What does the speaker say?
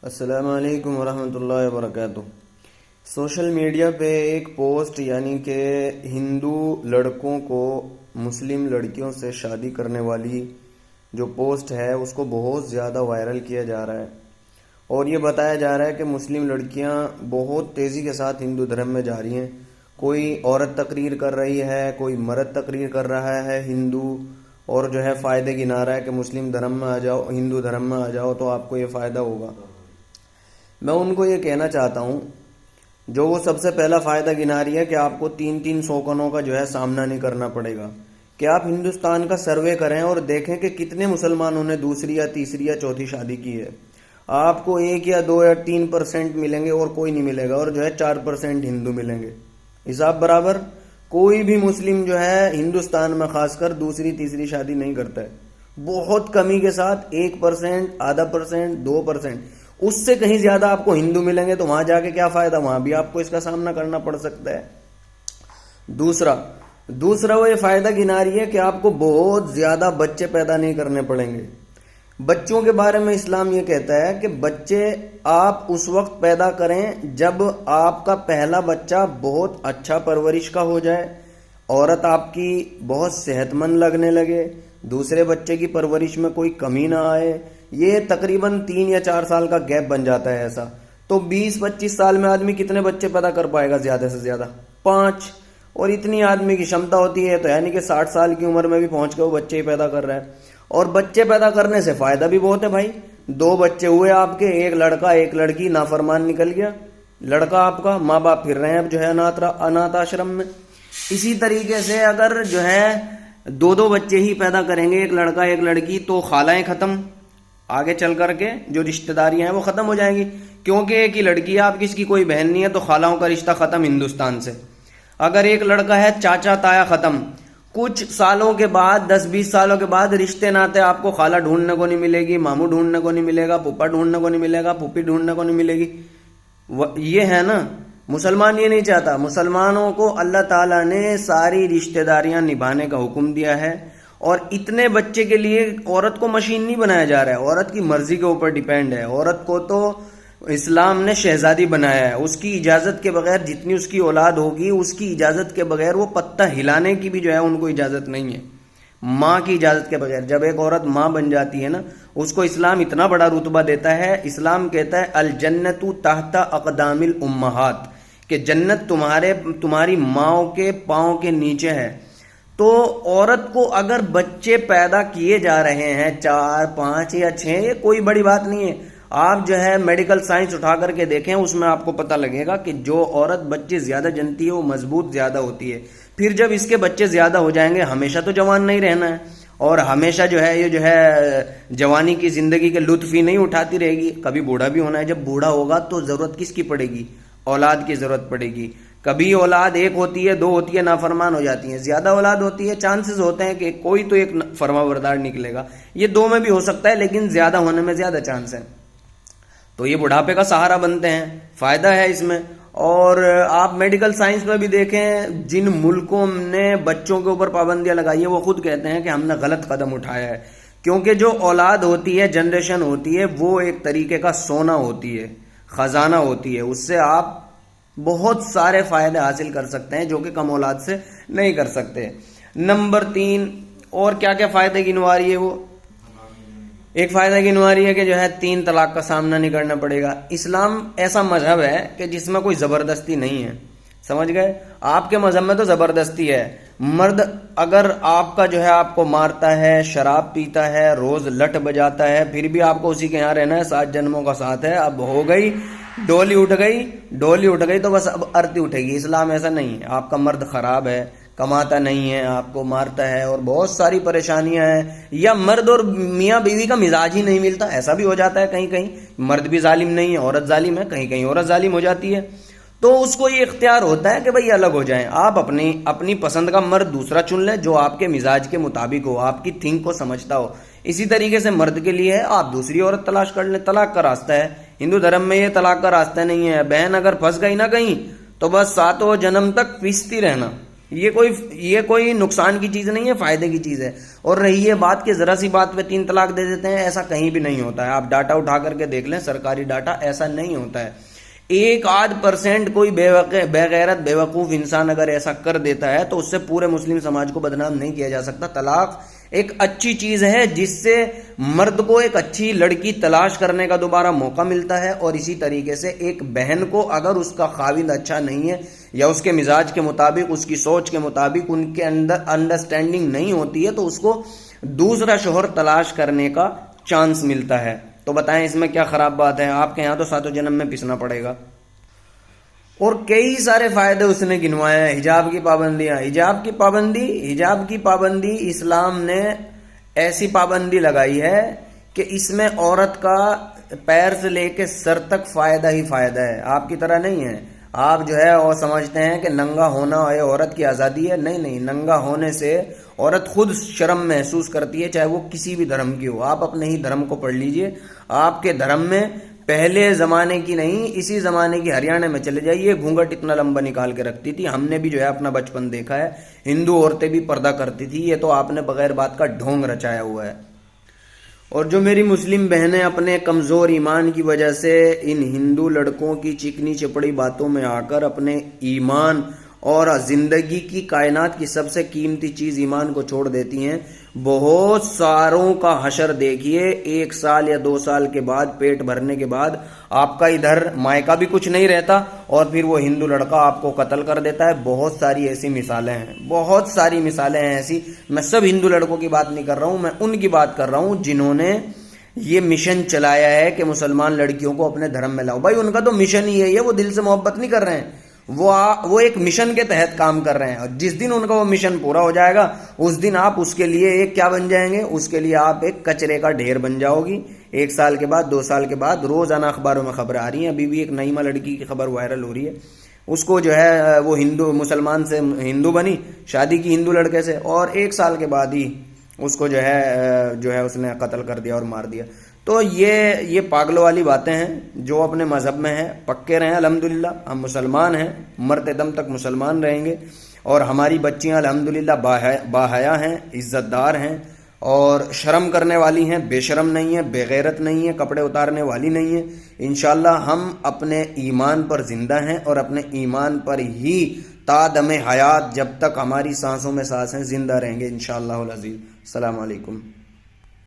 अस्सलामु अलैकुम वरहमतुल्लाहि वबरकातुह। सोशल मीडिया पे एक पोस्ट यानी कि हिंदू लड़कों को मुस्लिम लड़कियों से शादी करने वाली जो पोस्ट है उसको बहुत ज़्यादा वायरल किया जा रहा है और ये बताया जा रहा है कि मुस्लिम लड़कियां बहुत तेज़ी के साथ हिंदू धर्म में जा रही हैं। कोई औरत तकरीर कर रही है, कोई मर्द तकरीर कर रहा है हिंदू, और जो है फ़ायदे गिना रहा है कि मुस्लिम धर्म में आ जाओ, हिंदू धर्म में आ जाओ तो आपको ये फ़ायदा होगा। मैं उनको ये कहना चाहता हूँ, जो वो सबसे पहला फ़ायदा गिना रही है कि आपको तीन तीन शोकनों का जो है सामना नहीं करना पड़ेगा, कि आप हिंदुस्तान का सर्वे करें और देखें कि कितने मुसलमानों ने दूसरी या तीसरी या चौथी शादी की है। आपको 1 या 2 या 3% मिलेंगे और कोई नहीं मिलेगा, और जो है 4% हिंदू मिलेंगे। हिसाब बराबर। कोई भी मुस्लिम जो है हिंदुस्तान में खासकर दूसरी तीसरी शादी नहीं करता है। बहुत कमी के साथ 1%, आधा परसेंट, 2%, उससे कहीं ज्यादा आपको हिंदू मिलेंगे। तो वहां जाके क्या फायदा, वहां भी आपको इसका सामना करना पड़ सकता है। दूसरा वो ये फायदा गिना रही है कि आपको बहुत ज्यादा बच्चे पैदा नहीं करने पड़ेंगे। बच्चों के बारे में इस्लाम ये कहता है कि बच्चे आप उस वक्त पैदा करें जब आपका पहला बच्चा बहुत अच्छा परवरिश का हो जाए, औरत आपकी बहुत सेहतमंद लगने लगे, दूसरे बच्चे की परवरिश में कोई कमी ना आए। ये तकरीबन 3 या 4 साल का गैप बन जाता है ऐसा। तो 20-25 साल में आदमी कितने बच्चे पैदा कर पाएगा? ज्यादा से ज्यादा 5। और इतनी आदमी की क्षमता होती है तो यानी कि 60 साल की उम्र में भी पहुंच के वो बच्चे ही पैदा कर रहा है। और बच्चे पैदा करने से फायदा भी बहुत है भाई। 2 बच्चे हुए आपके, एक लड़का एक लड़की, नाफरमान निकल गया लड़का आपका, माँ बाप फिर रहे हैं अब जो है अनाथ आश्रम में। इसी तरीके से अगर जो है 2-2 बच्चे ही पैदा करेंगे, एक लड़का एक लड़की, तो खालाएं खत्म, आगे चल करके जो रिश्तेदारियां हैं वो खत्म हो जाएंगी। क्योंकि एक ही लड़की है, आपकी इसकी कोई बहन नहीं है, तो खालाओं का रिश्ता खत्म हिंदुस्तान से। अगर एक लड़का है, चाचा ताया खत्म। कुछ सालों के बाद, 10-20 सालों के बाद रिश्ते नाते आपको खाला ढूंढने को नहीं मिलेगी, मामू ढूंढने को नहीं मिलेगा, फूफा ढूंढने को नहीं मिलेगा, फूफी ढूंढने को नहीं मिलेगी। ये है ना, मुसलमान ये नहीं चाहता। मुसलमानों को अल्लाह ताला ने सारी रिश्तेदारियां निभाने का हुक्म दिया है। और इतने बच्चे के लिए औरत को मशीन नहीं बनाया जा रहा है, औरत की मर्जी के ऊपर डिपेंड है। औरत को तो इस्लाम ने शहजादी बनाया है, उसकी इजाजत के बगैर जितनी उसकी औलाद होगी, उसकी इजाजत के बगैर वो पत्ता हिलाने की भी जो है उनको इजाजत नहीं है, माँ की इजाजत के बगैर। जब एक औरत माँ बन जाती है ना, उसको इस्लाम इतना बड़ा रुतबा देता है। इस्लाम कहता है अल जन्नतु तहता अक़दामिल उम्महात, कि जन्नत तुम्हारी माओ के पाँव के नीचे है। तो औरत को अगर बच्चे पैदा किए जा रहे हैं 4, 5 या 6, ये कोई बड़ी बात नहीं है। आप जो है मेडिकल साइंस उठा करके देखें, उसमें आपको पता लगेगा कि जो औरत बच्चे ज्यादा जनती है वो मजबूत ज्यादा होती है। फिर जब इसके बच्चे ज्यादा हो जाएंगे, हमेशा तो जवान नहीं रहना है, और हमेशा जो है ये जो है जवानी की जिंदगी के लुत्फ ही नहीं उठाती रहेगी, कभी बूढ़ा भी होना है। जब बूढ़ा होगा तो जरूरत किसकी पड़ेगी? औलाद की जरूरत पड़ेगी। कभी औलाद 1 होती है, 2 होती है, नाफरमान हो जाती है। ज्यादा औलाद होती है, चांसेस होते हैं कि कोई तो एक फरमाबरदार निकलेगा। ये 2 में भी हो सकता है, लेकिन ज्यादा होने में ज्यादा चांस है। तो ये बुढ़ापे का सहारा बनते हैं, फायदा है इसमें। और आप मेडिकल साइंस में भी देखें, जिन मुल्कों ने बच्चों के ऊपर पाबंदियां लगाई है, वो खुद कहते हैं कि हमने गलत कदम उठाया है। क्योंकि जो औलाद होती है, जनरेशन होती है, वो एक तरीके का सोना होती है, खजाना होती है। उससे आप बहुत सारे फायदे हासिल कर सकते हैं जो कि कम औलाद से नहीं कर सकते। नंबर 3, और क्या क्या फायदे गिनवा रही है वो? एक फायदा गिनवा रही है कि जो है 3 तलाक का सामना नहीं करना पड़ेगा। इस्लाम ऐसा मजहब है कि जिसमें कोई जबरदस्ती नहीं है, समझ गए? आपके मजहब में तो जबरदस्ती है। मर्द अगर आपका जो है आपको मारता है, शराब पीता है, रोज लट बजाता है, फिर भी आपको उसी के यहाँ रहना है, 7 जन्मों का साथ है। अब हो गई डोली उठ गई तो बस अब अर्थी उठेगी। इस्लाम ऐसा नहीं है। आपका मर्द खराब है, कमाता नहीं है, आपको मारता है और बहुत सारी परेशानियां हैं, या मर्द और मियाँ बीवी का मिजाज ही नहीं मिलता, ऐसा भी हो जाता है। कहीं कहीं मर्द भी जालिम नहीं है, औरत जालिम है, कहीं कहीं औरत जालिम हो जाती है। तो उसको ये इख्तियार होता है कि भाई अलग हो जाएं। आप अपनी पसंद का मर्द दूसरा चुन लें जो आपके मिजाज के मुताबिक हो, आपकी थिंक को समझता हो। इसी तरीके से मर्द के लिए है, आप दूसरी औरत तलाश कर लें। तलाक का रास्ता है, हिंदू धर्म में ये तलाक का रास्ता नहीं है। बहन अगर फंस गई ना कहीं, तो बस 7 जन्म तक पीसती रहना, ये कोई नुकसान की चीज नहीं है, फायदे की चीज है। और रही ये बात कि जरा सी बात पे 3 तलाक दे देते हैं, ऐसा कहीं भी नहीं होता है। आप डाटा उठा करके देख लें, सरकारी डाटा, ऐसा नहीं होता है। 1-8% कोई बेगैरत बेवकूफ इंसान अगर ऐसा कर देता है तो उससे पूरे मुस्लिम समाज को बदनाम नहीं किया जा सकता। तलाक एक अच्छी चीज है जिससे मर्द को एक अच्छी लड़की तलाश करने का दोबारा मौका मिलता है, और इसी तरीके से एक बहन को अगर उसका खाविंद अच्छा नहीं है या उसके मिजाज के मुताबिक, उसकी सोच के मुताबिक उनके अंदर अंडरस्टैंडिंग नहीं होती है, तो उसको दूसरा शोहर तलाश करने का चांस मिलता है। तो बताएं इसमें क्या खराब बात है? आपके यहां तो सातों जन्म में पिसना पड़ेगा। और कई सारे फायदे उसने गिनवाए हैं। हिजाब की पाबंदियां, हिजाब की पाबंदी इस्लाम ने ऐसी पाबंदी लगाई है कि इसमें औरत का पैर से लेके सर तक फायदा ही फायदा है। आपकी तरह नहीं है, आप जो है और समझते हैं कि नंगा होना ये औरत की आजादी है। नहीं नहीं, नंगा होने से औरत खुद शर्म महसूस करती है, चाहे वो किसी भी धर्म की हो। आप अपने ही धर्म को पढ़ लीजिए, आपके धर्म में पहले जमाने की नहीं, इसी जमाने की हरियाणा में चले जाइए, घूंघट इतना लंबा निकाल के रखती थी। हमने भी जो है अपना बचपन देखा है, हिंदू औरतें भी पर्दा करती थी। ये तो आपने बगैर बात का ढोंग रचाया हुआ है। और जो मेरी मुस्लिम बहनें अपने कमजोर ईमान की वजह से इन हिंदू लड़कों की चिकनी चपड़ी बातों में आकर अपने ईमान और जिंदगी की, कायनात की सबसे कीमती चीज ईमान को छोड़ देती हैं, बहुत सारों का हशर देखिए 1 साल या 2 साल के बाद, पेट भरने के बाद आपका इधर मायका भी कुछ नहीं रहता और फिर वो हिंदू लड़का आपको कत्ल कर देता है। बहुत सारी ऐसी मिसालें हैं, बहुत सारी मिसालें हैं ऐसी। मैं सब हिंदू लड़कों की बात नहीं कर रहा हूं, मैं उनकी बात कर रहा हूं जिन्होंने ये मिशन चलाया है कि मुसलमान लड़कियों को अपने धर्म में लाओ। भाई उनका तो मिशन ही है, ये वो दिल से मोहब्बत नहीं कर रहे हैं, वो एक मिशन के तहत काम कर रहे हैं। और जिस दिन उनका वो मिशन पूरा हो जाएगा उस दिन आप उसके लिए एक क्या बन जाएंगे? उसके लिए आप एक कचरे का ढेर बन जाओगी। 1 साल के बाद, 2 साल के बाद रोजाना अखबारों में खबरें आ रही हैं। अभी भी एक नईमा लड़की की खबर वायरल हो रही है, उसको जो है वो हिंदू मुसलमान से हिंदू बनी, शादी की हिंदू लड़के से, और 1 साल के बाद ही उसको जो है उसने कत्ल कर दिया और मार दिया। तो ये पागलों वाली बातें हैं। जो अपने मजहब में है पक्के रहें, अल्हम्दुलिल्लाह हम मुसलमान हैं, मरते दम तक मुसलमान रहेंगे। और हमारी बच्चियां अल्हम्दुलिल्लाह बाहया हैं, इज्जतदार हैं और शर्म करने वाली हैं, बेशरम नहीं है, बेगैरत नहीं है, कपड़े उतारने वाली नहीं है। इंशाल्लाह हम अपने ईमान पर जिंदा हैं और अपने ईमान पर ही तादमे हयात, जब तक हमारी सांसों में सांसें, जिंदा रहेंगे इंशाअल्लाह अज़ीज़। अस्सलाम वालेकुम।